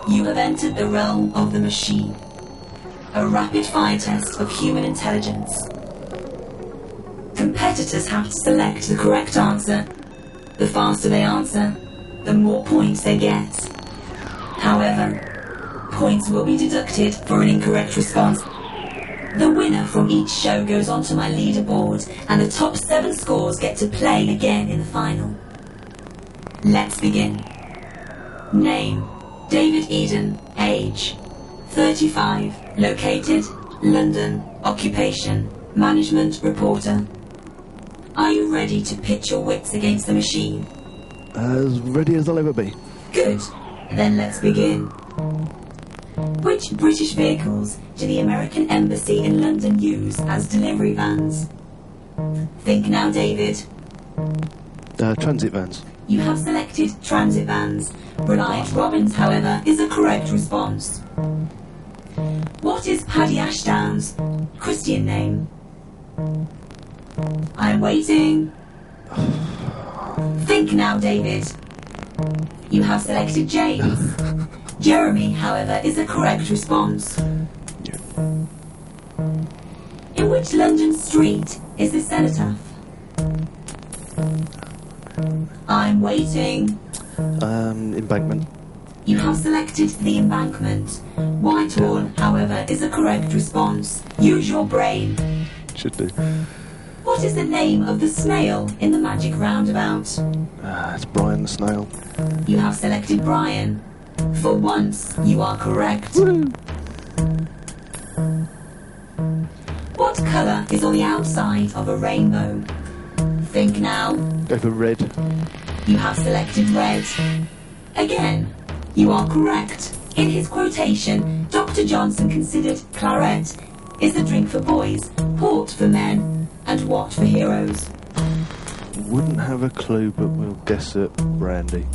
You have entered the realm of the machine. A rapid-fire test of human intelligence. Competitors have to select the correct answer. The faster they answer, the more points they get. However, points will be deducted for an incorrect response. The winner from each show goes onto my leaderboard, and the top 7 scores get to play again in the final. Let's begin. Name: David Eaton. Age: 35. Located: London. Occupation: management reporter. Are you ready to pitch your wits against the machine? As ready as I'll ever be. Good. Then let's begin. Which British vehicles do the American Embassy in London use as delivery vans? Think now, David. Transit vans. You have selected transit vans. Reliant Robbins, however, is a correct response. What is Paddy Ashdown's Christian name? I'm waiting. Think now, David. You have selected James. Jeremy, however, is a correct response. In which London street is the cenotaph? I'm waiting. Embankment. You have selected the Embankment. Whitehall, however, is a correct response. Use your brain. Should do. What is the name of the snail in the magic roundabout? It's Brian the Snail. You have selected Brian. For once, you are correct. Woo! What colour is on the outside of a rainbow? Think now. Go for red. You have selected red. Again, you are correct. In his quotation, Dr. Johnson considered claret is the drink for boys, port for men, and what for heroes. Wouldn't have a clue, but we'll guess at brandy.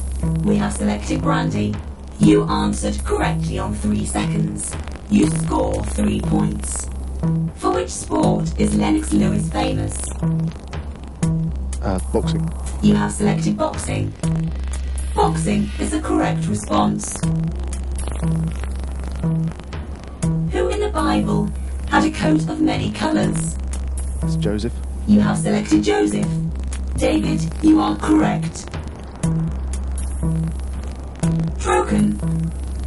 We have selected brandy. You answered correctly on 3 seconds. You score 3 points. For which sport is Lennox Lewis famous? Boxing. You have selected boxing. Boxing is a correct response. Who in the Bible had a coat of many colours? It's Joseph. You have selected Joseph. David, you are correct. Trocken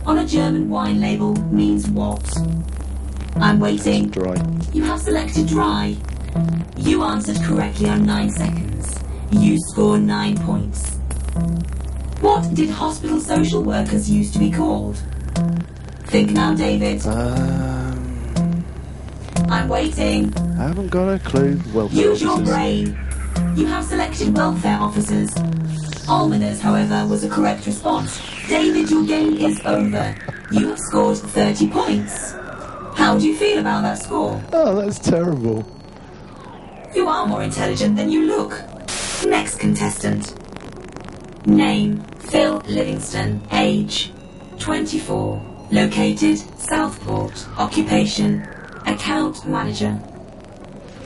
on a German wine label means what? I'm waiting. Dry. You have selected dry. You answered correctly on 9 seconds. You score 9 points. What did hospital social workers used to be called? Think now, David. I'm waiting. I haven't got a clue. Welfare Use your officers. brain. You have selected welfare officers. Almoners, however, was a correct response. David, your game is over. You have scored 30 points. How do you feel about that score? Oh, that's terrible. You are more intelligent than you look. Next contestant. Name: Phil Livingston. Age: 24. Located: Southport. Occupation: account manager.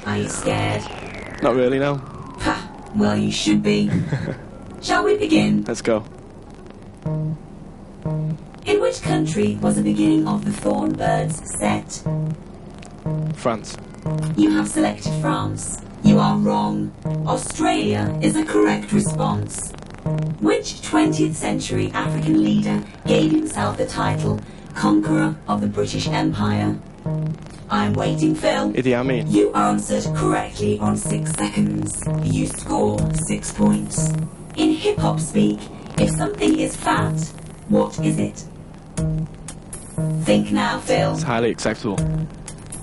Are you scared? Not really, no. Ha! Well, you should be. Shall we begin? Let's go. In which country was the beginning of the Thorn Birds set? France. You have selected France. You are wrong. Australia is a correct response. Which 20th century African leader gave himself the title Conqueror of the British Empire? I'm waiting, Phil. Idi Amin. You answered correctly on 6 seconds. You score 6 points. In hip-hop speak, if something is fat, what is it? Think now, Phil. It's highly acceptable.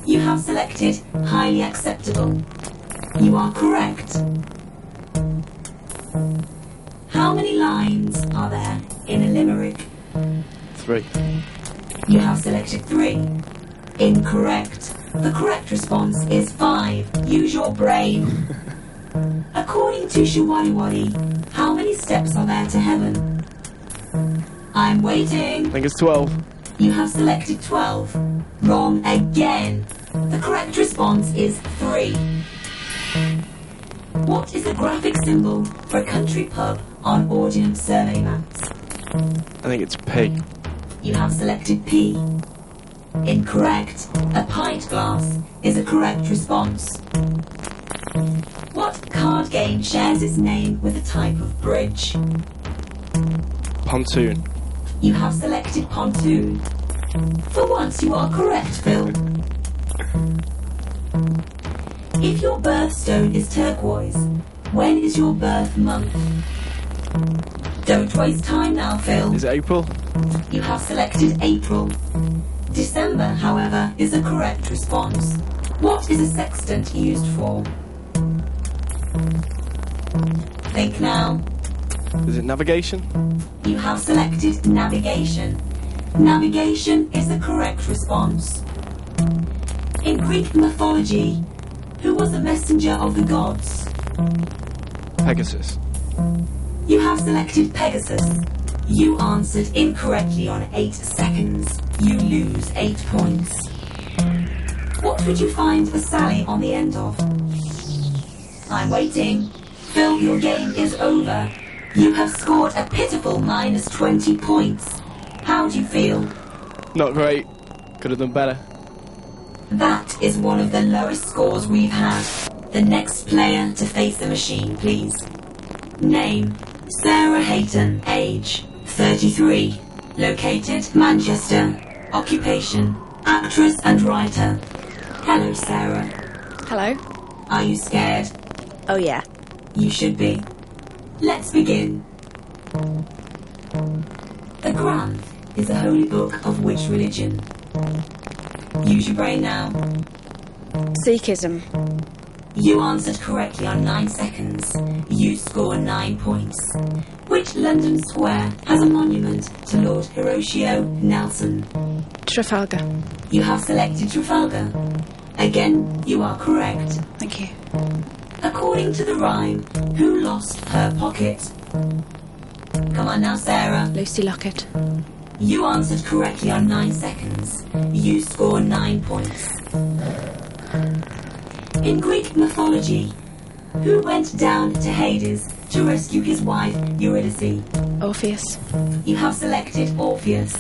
You have selected highly acceptable. You are correct. How many lines are there in a limerick? 3. You have selected 3. Incorrect. The correct response is 5. Use your brain. According to Shawali, how many steps are there to heaven? I'm waiting. I think it's 12. You have selected 12. Wrong again. The correct response is 3. What is the graphic symbol for a country pub on Ordnance Survey maps? I think it's P. You have selected P. Incorrect. A pint glass is a correct response. What card game shares its name with a type of bridge? Pontoon. You have selected pontoon. For once you are correct, Phil. If your birthstone is turquoise, when is your birth month? Don't waste time now, Phil. Is it April? You have selected April. December, however, is a correct response. What is a sextant used for? Think now. Is it navigation? You have selected navigation. Navigation is the correct response. In Greek mythology, who was the messenger of the gods? Pegasus. You have selected Pegasus. You answered incorrectly on 8 seconds. You lose 8 points. What would you find a Sally on the end of? I'm waiting. Phil, your game is over. You have scored a pitiful minus 20 points. How do you feel? Not great. Could have done better. That is one of the lowest scores we've had. The next player to face the machine, please. Name, Sara Hatin. Age, 33. Located, Manchester. Occupation, actress and writer. Hello, Sarah. Hello. Are you scared? Oh, yeah. You should be. Let's begin. The Quran is a holy book of which religion? Use your brain now. Sikhism. You answered correctly on 9 seconds. You score 9 points. Which London square has a monument to Lord Horatio Nelson? Trafalgar. You have selected Trafalgar. Again, you are correct. Thank you. According to the rhyme, who lost her pocket? Come on now, Sarah. Lucy Lockett. You answered correctly on 9 seconds. You score 9 points. In Greek mythology, who went down to Hades to rescue his wife, Eurydice? Orpheus. You have selected Orpheus.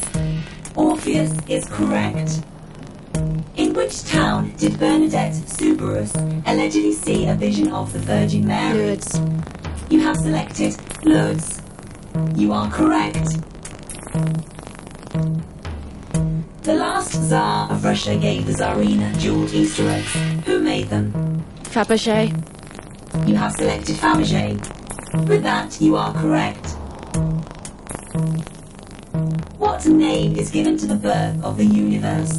Orpheus is correct. In which town did Bernadette Suberus allegedly see a vision of the Virgin Mary? Lourdes. You have selected Lourdes. You are correct. The last Tsar of Russia gave the Tsarina jeweled Easter eggs. Who made them? Fabergé. You have selected Fabergé. With that, you are correct. What name is given to the birth of the universe?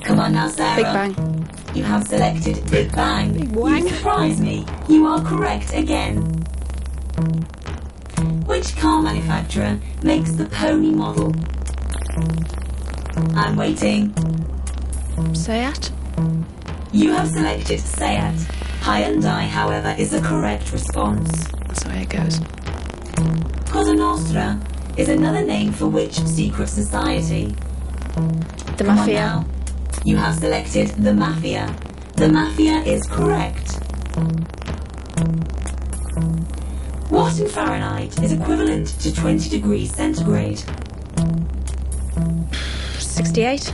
Come on now, Sarah. Big Bang. You have selected Big Bang. Big Bang. You surprise me. You are correct again. Which car manufacturer makes the pony model? I'm waiting. Seat. You have selected Seat. Hyundai, however, is the correct response. That's the way it goes. Cosa Nostra is another name for which secret society? The Come on Mafia. now. You have selected the Mafia. The Mafia is correct. What in Fahrenheit is equivalent to 20 degrees centigrade? 68.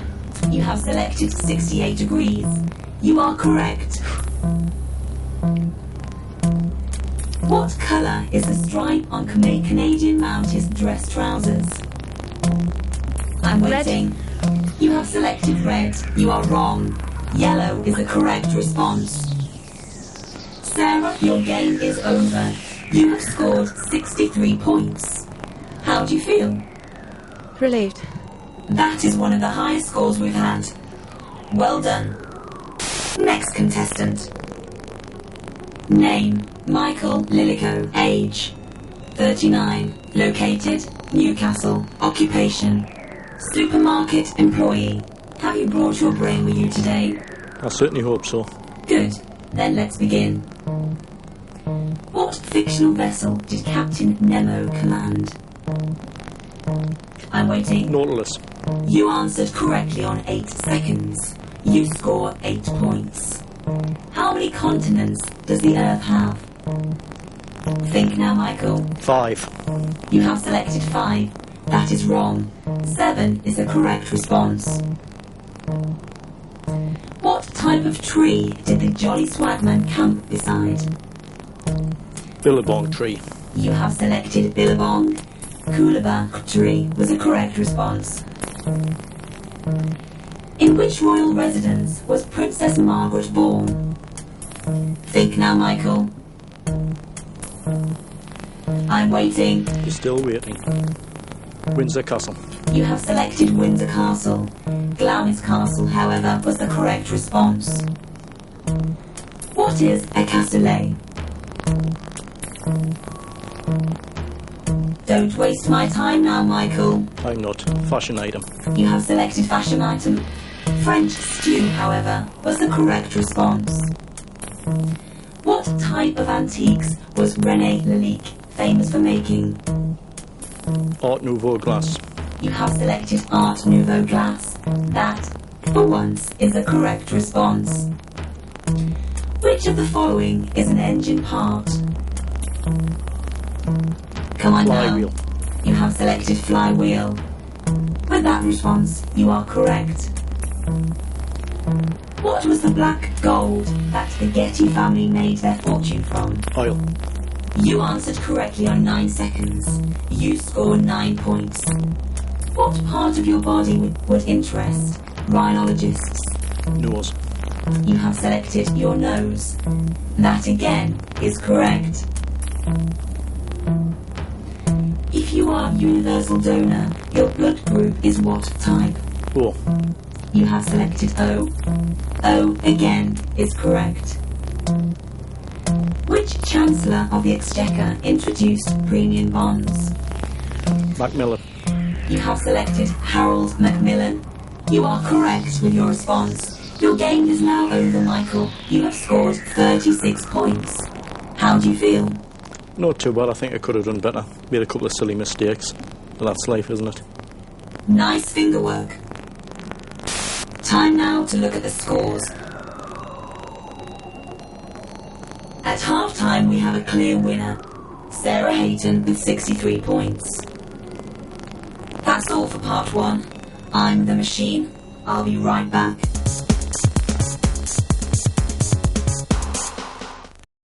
You have selected 68 degrees. You are correct. What colour is the stripe on Canadian Mounties dress trousers? I'm waiting. You have selected red. You are wrong. Yellow is the correct response. Sarah, your game is over. You have scored 63 points. How do you feel? Relieved. That is one of the highest scores we've had. Well done. Next contestant. Name, Michael Lillo. Age, 39. Located, Newcastle. Occupation, supermarket employee. Have you brought your brain with you today? I certainly hope so. Good. Then let's begin. What fictional vessel did Captain Nemo command? I'm waiting. Nautilus. You answered correctly on 8 seconds. You score 8 points. How many continents does the Earth have? Think now, Michael. 5. You have selected 5. That is wrong. 7 is the correct response. What type of tree did the Jolly Swagman camp beside? Billabong tree. You have selected Billabong. Coolabah tree was the correct response. In which royal residence was Princess Margaret born? Think now, Michael. I'm waiting. You're still waiting. Windsor Castle. You have selected Windsor Castle. Glamis Castle, however, was the correct response. What is a cassoulet? Don't waste my time now, Michael. I'm not. Fashion item. You have selected fashion item. French stew, however, was the correct response. What type of antiques was René Lalique famous for making? Art Nouveau glass. You have selected Art Nouveau glass. That, for once, is the correct response. Which of the following is an engine part? Come on Flywheel. now. You have selected flywheel. With that response, you are correct. What was the black gold that the Getty family made their fortune from? Oil. You answered correctly on 9 seconds. You scored 9 points. What part of your body would interest rhinologists? Nose. You have selected your nose. That again is correct. If you are a universal donor, your blood group is what type? O. You have selected O. O again is correct. Which Chancellor of the Exchequer introduced premium bonds? Macmillan. You have selected Harold Macmillan. You are correct with your response. Your game is now over, Michael. You have scored 36 points. How do you feel? Not too bad. I think I could have done better. Made a couple of silly mistakes. But that's life, isn't it? Nice finger work. Time now to look at the scores. At half-time, we have a clear winner. Sara Hatin with 63 points. That's all for part 1. I'm the machine. I'll be right back.